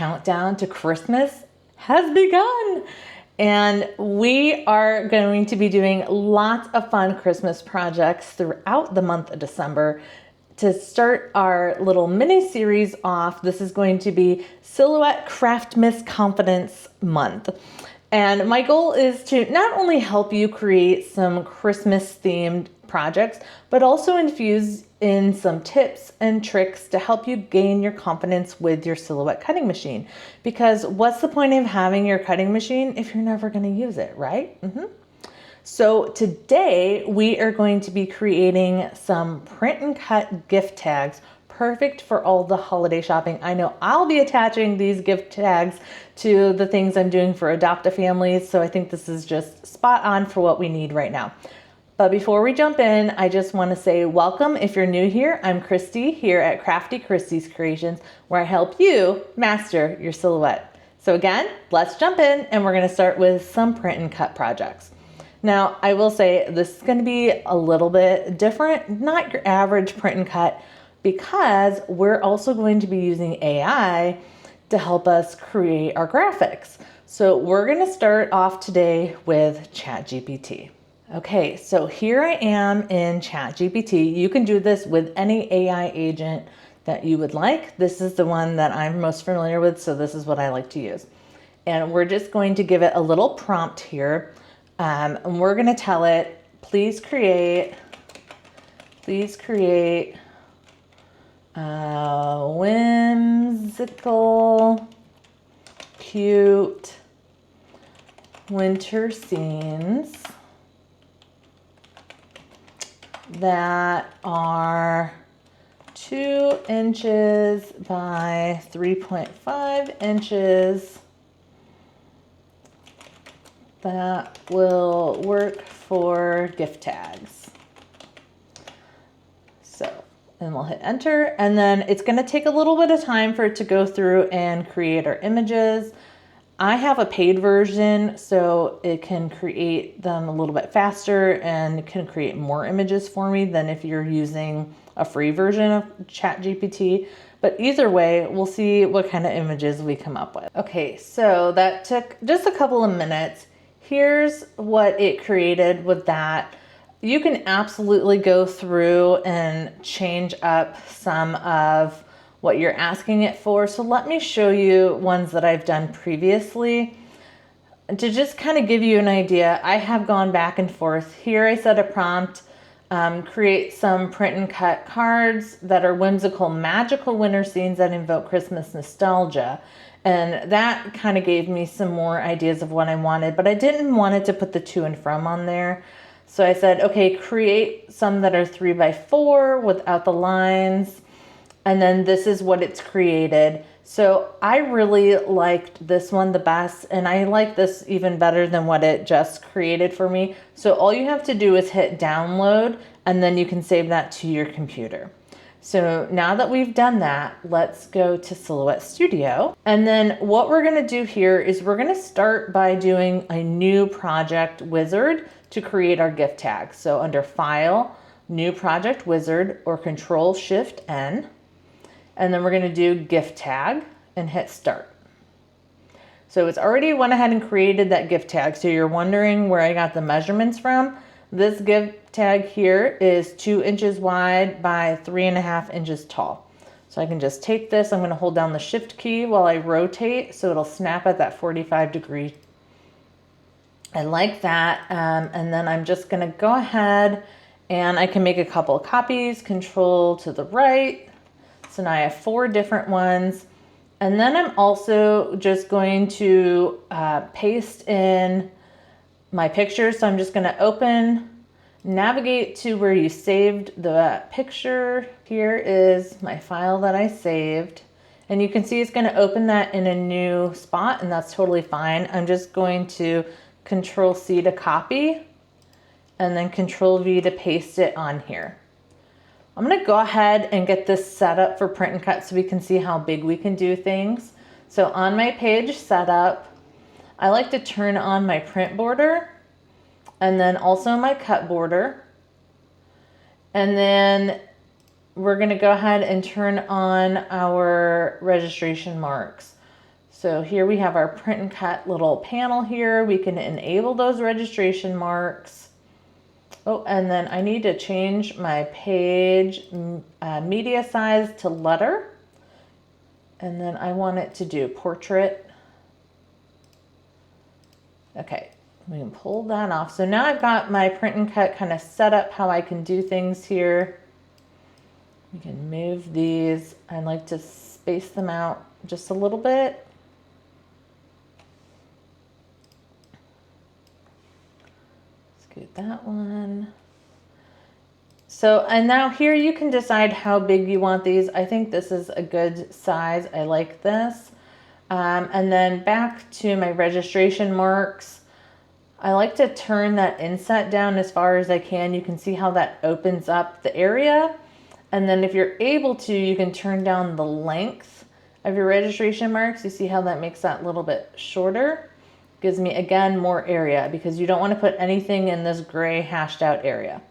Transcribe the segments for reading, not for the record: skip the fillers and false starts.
countdown to Christmas has begun. And we are going to be doing lots of fun Christmas projects throughout the month of December. To start our little mini series off, this is going to be Silhouette Craftmas Confidence Month. And my goal is to not only help you create some Christmas themed projects, but also infuse in some tips and tricks to help you gain your confidence with your silhouette cutting machine. Because what's the point of having your cutting machine if you're never going to use it, right? So today we are going to be creating some print and cut gift tags, perfect for all the holiday shopping. I know I'll be attaching these gift tags to the things I'm doing for adopt-a-families, so I think this is just spot on for what we need right now. But before we jump in, I just want to say welcome if you're new here. I'm Christy here at Crafty Christy's Creations, where I help you master your silhouette. So again, let's jump in, and we're going to start with some print and cut projects. Now, I will say this is going to be a little bit different, not your average print and cut, because we're also going to be using AI to help us create our graphics. So we're going to start off today with ChatGPT. Okay, so here I am in ChatGPT. You can do this with any AI agent that you would like. This is the one that I'm most familiar with, so this is what I like to use. And we're just going to give it a little prompt here. And we're going to tell it, please create whimsical, cute winter scenes that are 2 inches by 3.5 inches that will work for gift tags. So, and we'll hit enter, and then it's going to take a little bit of time for it to go through and create our images. I have a paid version, so it can create them a little bit faster and can create more images for me than if you're using a free version of ChatGPT. But either way, we'll see what kind of images we come up with. Okay, so that took just a couple of minutes. Here's what it created with that. You can absolutely go through and change up some of what you're asking it for. So let me show you ones that I've done previously. To just kind of give you an idea, I have gone back and forth. Here I set a prompt, create some print and cut cards that are whimsical, magical winter scenes that invoke Christmas nostalgia. And that kind of gave me some more ideas of what I wanted, but I didn't want it to put the to and from on there. So I said, okay, create some that are 3x4 without the lines. And then this is what it's created. So I really liked this one the best, and I like this even better than what it just created for me. So all you have to do is hit download, and then you can save that to your computer. So now that we've done that, let's go to Silhouette Studio. And then what we're gonna do here is we're gonna start by doing a new project wizard to create our gift tag. So under File, New Project Wizard, or Control-Shift-N. And then we're going to do gift tag and hit start. So it's already went ahead and created that gift tag. So you're wondering where I got the measurements from. This gift tag here is 2 inches wide by 3.5 inches tall. So I can just take this, I'm going to hold down the shift key while I rotate so it'll snap at that 45-degree. I like that. And then I'm just going to go ahead and I can make a couple of copies, control to the right. So now I have 4 different ones. And then I'm also just going to paste in my picture. So I'm just going to open, navigate to where you saved the picture. Here is my file that I saved. And you can see it's going to open that in a new spot, and that's totally fine. I'm just going to Control C to copy and then Control V to paste it on here. I'm going to go ahead and get this set up for print and cut so we can see how big we can do things. So on my page setup, I like to turn on my print border and then also my cut border. And then we're going to go ahead and turn on our registration marks. So here we have our print and cut little panel here. We can enable those registration marks. Oh, and then I need to change my page media size to letter. And then I want it to do portrait. Okay, we can pull that off. So now I've got my print and cut kind of set up how I can do things here. We can move these. I like to space them out just a little bit. Scoot that one. So, and now here you can decide how big you want these. I think this is a good size. I like this. And then back to my registration marks. I like to turn that inset down as far as I can. You can see how that opens up the area. And then if you're able to, you can turn down the length of your registration marks. You see how that makes that a little bit shorter? Gives me, again, more area because you don't want to put anything in this gray hashed out area.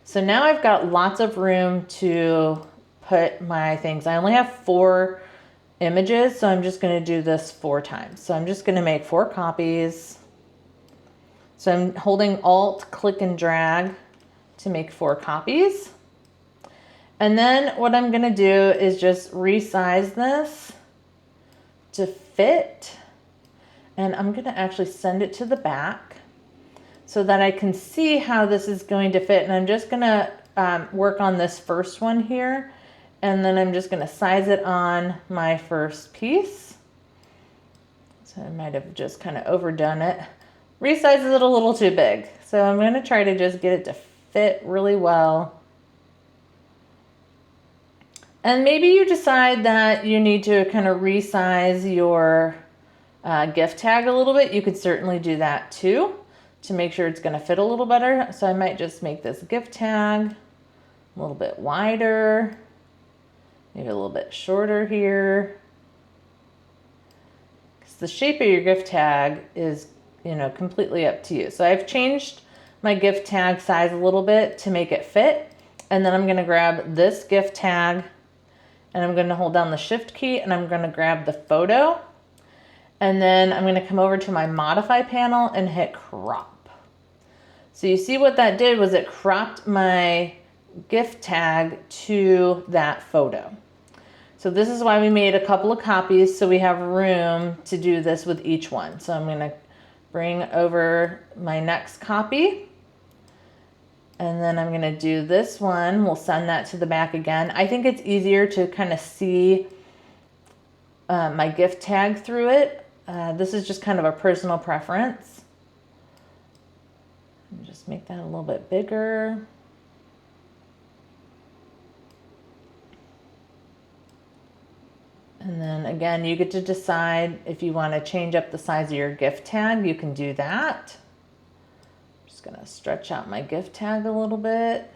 So now I've got lots of room to put my things. I only have 4 images, so I'm just going to do this 4 times. So I'm just going to make 4 copies. So I'm holding Alt, click and drag to make 4 copies. And then what I'm going to do is just resize this to fit. And I'm going to actually send it to the back so that I can see how this is going to fit. And I'm just going to work on this first one here. And then I'm just going to size it on my first piece. So I might have just kind of overdone it. Resizes it a little too big. So I'm going to try to just get it to fit really well. And maybe you decide that you need to kind of resize your gift tag a little bit. You could certainly do that too to make sure it's going to fit a little better. So I might just make this gift tag a little bit wider, maybe a little bit shorter here. Because the shape of your gift tag is, you know, completely up to you. So I've changed my gift tag size a little bit to make it fit. And then I'm going to grab this gift tag and I'm going to hold down the shift key and I'm going to grab the photo. And then I'm going to come over to my modify panel and hit crop. So you see what that did was it cropped my gift tag to that photo. So this is why we made a couple of copies, so we have room to do this with each one. So I'm going to bring over my next copy. And then I'm going to do this one. We'll send that to the back again. I think it's easier to kind of see my gift tag through it. This is just kind of a personal preference. Just make that a little bit bigger. And then again, you get to decide if you want to change up the size of your gift tag, you can do that. Just gonna stretch out my gift tag a little bit.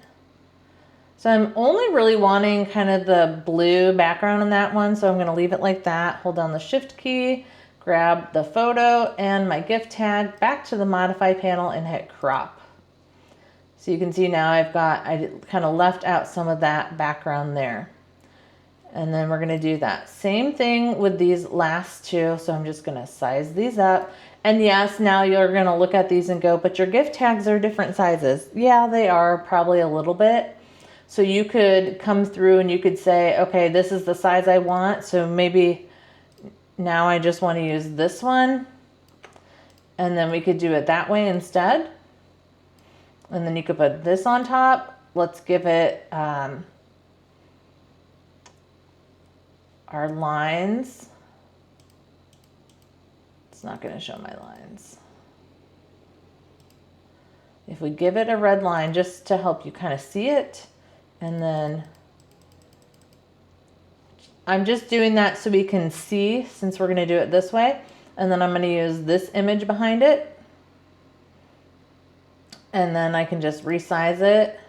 So I'm only really wanting kind of the blue background on that one. So I'm gonna leave it like that, hold down the shift key, grab the photo and my gift tag, back to the modify panel and hit crop. So you can see now I kind of left out some of that background there. And then we're going to do that same thing with these last 2. So I'm just going to size these up. And yes, now you're going to look at these and go, but your gift tags are different sizes. Yeah, they are probably a little bit. So you could come through and you could say, okay, this is the size I want. So maybe now I just want to use this one. And then we could do it that way instead. And then you could put this on top. Let's give it our lines. It's not going to show my lines. If we give it a red line just to help you kind of see it, and then I'm just doing that so we can see, since we're going to do it this way. And then I'm going to use this image behind it. And then I can just resize it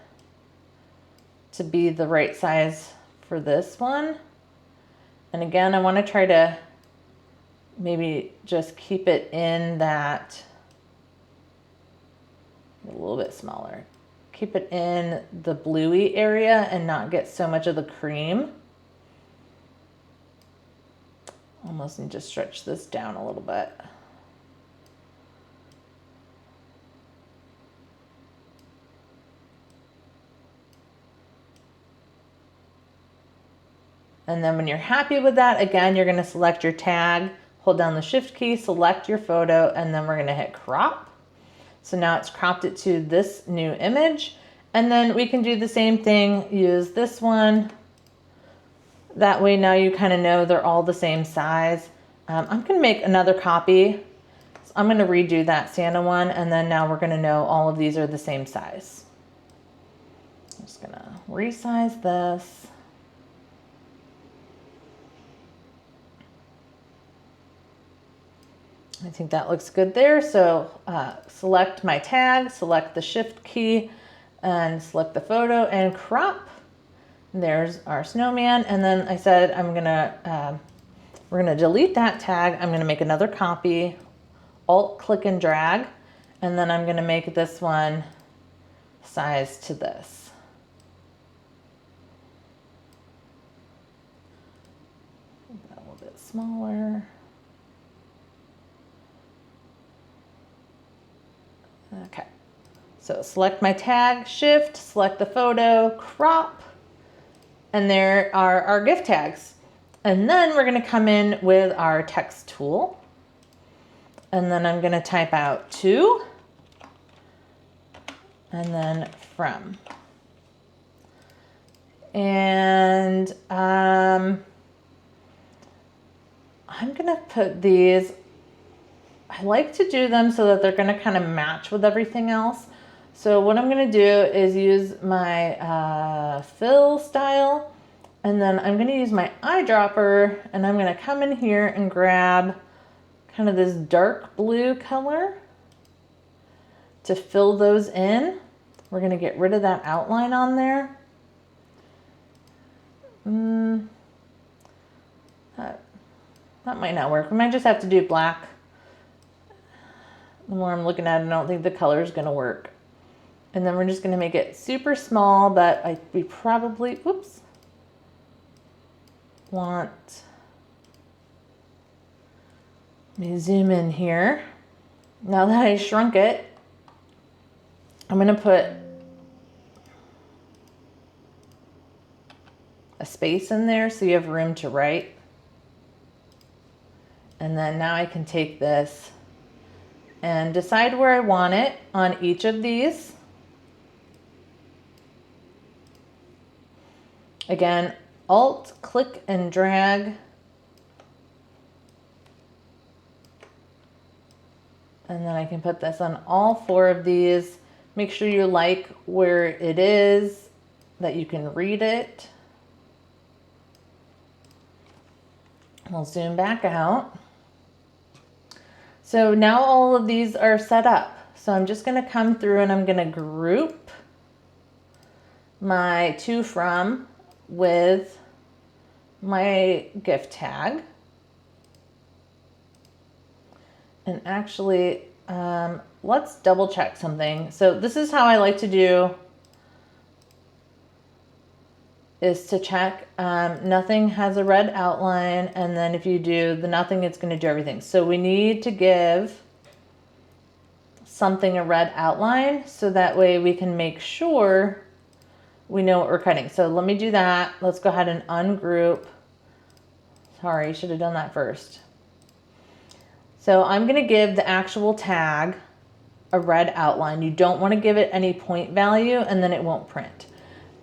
to be the right size for this one. And again, I want to try to maybe just keep it in that, a little bit smaller. Keep it in the bluey area and not get so much of the cream. Almost need to stretch this down a little bit. And then when you're happy with that, again, you're going to select your tag, hold down the shift key, select your photo, and then we're going to hit crop. So now it's cropped it to this new image. And then we can do the same thing, use this one. That way now you kind of know they're all the same size. I'm going to make another copy. So I'm going to redo that Santa one, and then now we're going to know all of these are the same size. I'm just going to resize this. I think that looks good there. So select my tag, select the shift key, and select the photo and crop. There's our snowman. And then I said we're gonna delete that tag. I'm gonna make another copy, Alt click and drag, and then I'm gonna make this one size to this. Make that a little bit smaller. Okay, so select my tag, shift, select the photo, crop, and there are our gift tags. And then we're gonna come in with our text tool, and then I'm gonna type out to, and then from. And I'm gonna put these, I like to do them so that they're gonna kind of match with everything else. So what I'm gonna do is use my fill style, and then I'm gonna use my eyedropper, and I'm gonna come in here and grab kind of this dark blue color to fill those in. We're gonna get rid of that outline on there. That might not work. We might just have to do black. The more I'm looking at it, I don't think the color is gonna work. And then we're just gonna make it super small, but we probably, whoops, want, let me zoom in here. Now that I shrunk it, I'm gonna put a space in there so you have room to write. And then now I can take this and decide where I want it on each of these. Again, Alt, click and drag. And then I can put this on all 4 of these. Make sure you like where it is, that you can read it. We'll zoom back out. So now all of these are set up. So I'm just gonna come through and I'm gonna group my to from with my gift tag. And actually, let's double check something. So this is how I like to do, is to check nothing has a red outline, and then if you do the nothing, it's going to do everything. So we need to give something a red outline so that way we can make sure we know what we're cutting. So let me do that. Let's go ahead and ungroup. Sorry, should have done that first. So I'm going to give the actual tag a red outline. You don't want to give it any point value, and then it won't print.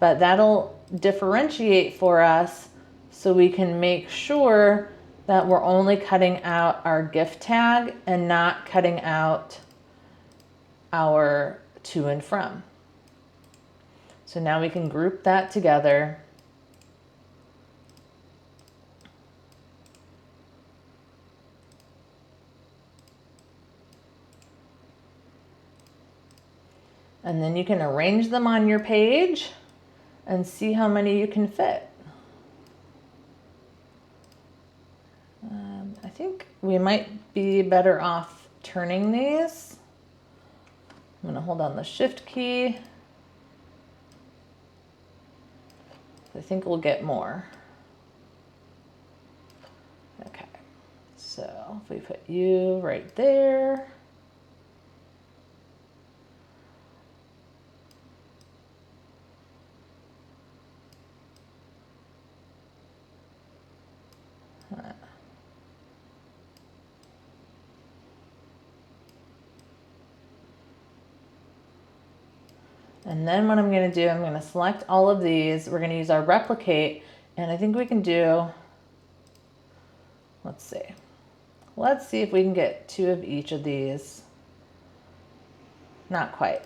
But that'll differentiate for us so we can make sure that we're only cutting out our gift tag and not cutting out our to and from. So now we can group that together. And then you can arrange them on your page and see how many you can fit. I think we might be better off turning these. I'm gonna hold on the shift key. I think we'll get more. Okay, So if we put you right there. And then what I'm going to do, I'm going to select all of these. We're going to use our replicate, and I think we can do, let's see. Let's see if we can get 2 of each of these. Not quite.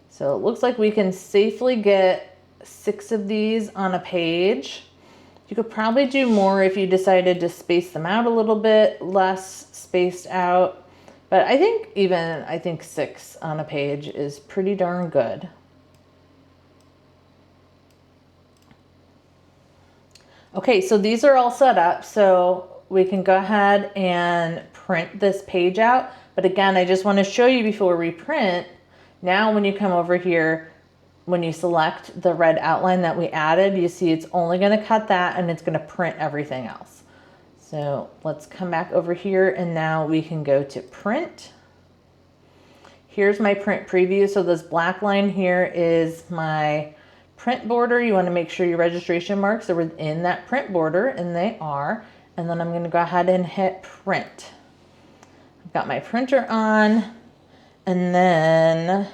So it looks like we can safely get 6 of these on a page. You could probably do more if you decided to space them out a little bit, less spaced out. But I think 6 on a page is pretty darn good. Okay, so these are all set up, so we can go ahead and print this page out. But again, I just want to show you before we print. Now when you come over here, when you select the red outline that we added, you see it's only going to cut that and it's going to print everything else. So let's come back over here, and now we can go to print. Here's my print preview. So this black line here is my print border. You want to make sure your registration marks are within that print border, and they are. And then I'm going to go ahead and hit print. I've got my printer on, and then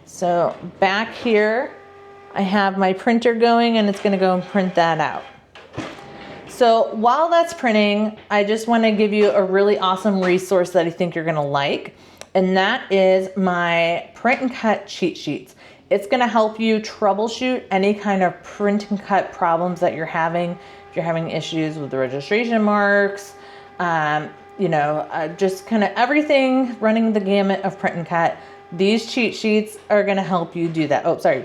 so back here I have my printer going, and it's going to go and print that out. So while that's printing, I just want to give you a really awesome resource that I think you're going to like, and that is my print and cut cheat sheets. It's going to help you troubleshoot any kind of print and cut problems that you're having. If you're having issues with the registration marks, just kind of everything running the gamut of print and cut. These cheat sheets are going to help you do that. Oh, sorry,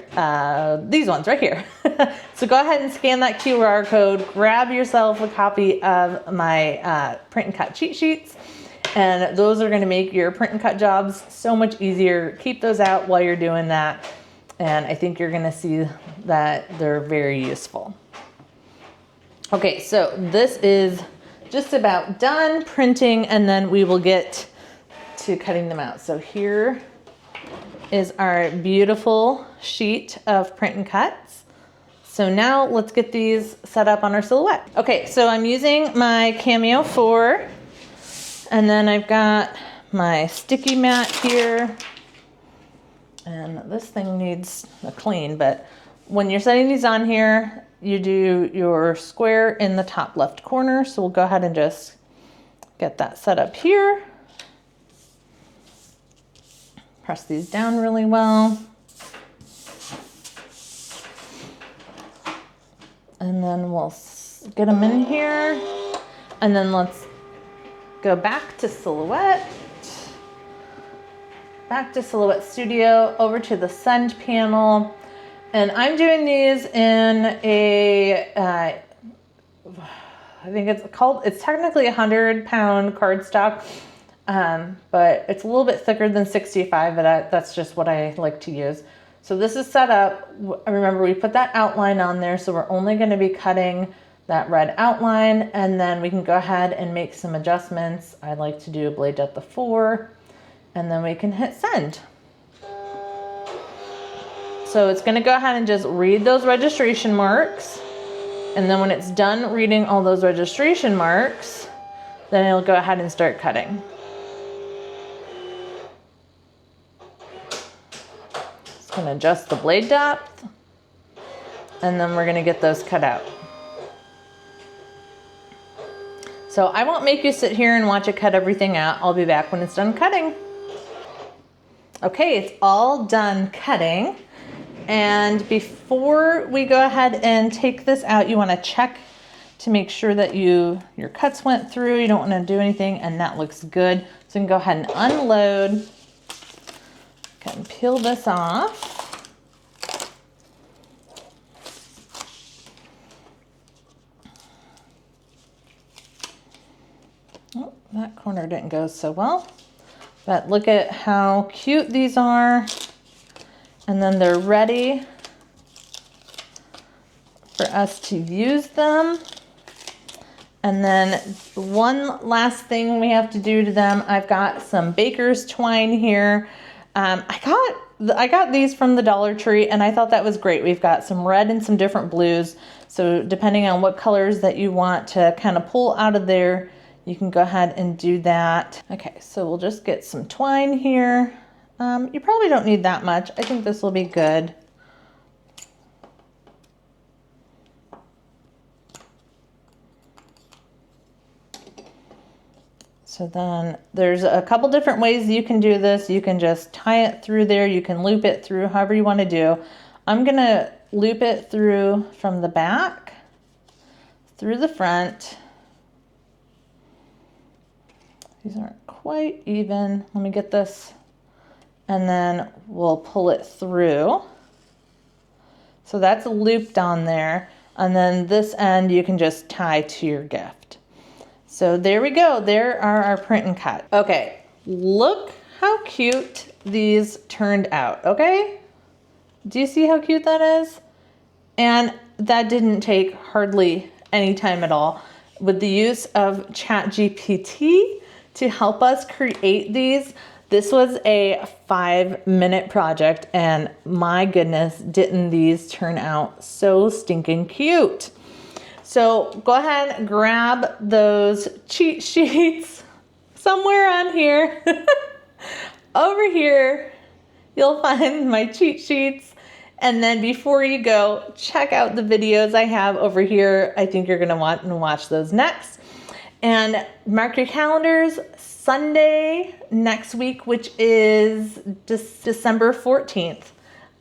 these ones right here. So go ahead and scan that QR code, grab yourself a copy of my print and cut cheat sheets, and those are going to make your print and cut jobs so much easier. Keep those out while you're doing that, and I think you're going to see that they're very useful. Okay, so this is just about done printing, and then we will get to cutting them out. So here is our beautiful sheet of print and cuts. So now let's get these set up on our silhouette. Okay, so I'm using my Cameo 4, and then I've got my sticky mat here, and this thing needs a clean, but when you're setting these on here, you do your square in the top left corner. So we'll go ahead and just get that set up here. Press these down really well. And then we'll get them in here. And then let's go back to Silhouette. Back to Silhouette Studio, over to the send panel. And I'm doing these in a, I think it's technically 100-pound cardstock. But it's a little bit thicker than 65, but that's just what I like to use. So this is set up. Remember, we put that outline on there, so we're only going to be cutting that red outline, and then we can go ahead and make some adjustments. I like to do a blade depth of 4, and then we can hit send. So it's going to go ahead and just read those registration marks, and then when it's done reading all those registration marks, then it'll go ahead and start cutting. Going to adjust the blade depth, and then we're going to get those cut out. So I won't make you sit here and watch it cut everything out. I'll be back when it's done cutting. Okay, it's all done cutting, and before we go ahead and take this out, you want to check to make sure that your cuts went through. You don't want to do anything, and that looks good. So you can go ahead and unload. And peel this off. Oh, that corner didn't go so well, but look at how cute these are. And then they're ready for us to use them. And then one last thing we have to do to them, I've got some baker's twine here. I got these from the Dollar Tree and I thought that was great. We've got some red and some different blues. So depending on what colors that you want to kind of pull out of there, you can go ahead and do that. Okay, so we'll just get some twine here. You probably don't need that much. I think this will be good. So then there's a couple different ways you can do this. You can just tie it through there. You can loop it through however you want to do. I'm going to loop it through from the back, through the front. These aren't quite even. Let me get this. And then we'll pull it through. So that's looped on there. And then this end you can just tie to your gift. So there we go. There are our print and cut. Okay, look how cute these turned out, okay? Do you see how cute that is? And that didn't take hardly any time at all. With the use of ChatGPT to help us create these, this was a 5-minute project and my goodness, didn't these turn out so stinking cute. So go ahead and grab those cheat sheets somewhere on here. Over here, you'll find my cheat sheets. And then before you go, check out the videos I have over here. I think you're gonna want to watch those next. And mark your calendars, Sunday next week, which is December 14th.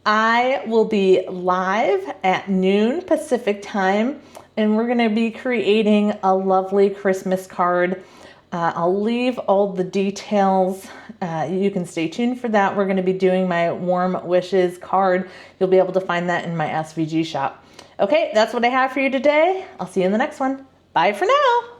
I will be live at noon Pacific time, and we're gonna be creating a lovely Christmas card. I'll leave all the details. You can stay tuned for that. We're gonna be doing my warm wishes card. You'll be able to find that in my SVG shop. Okay, that's what I have for you today. I'll see you in the next one. Bye for now.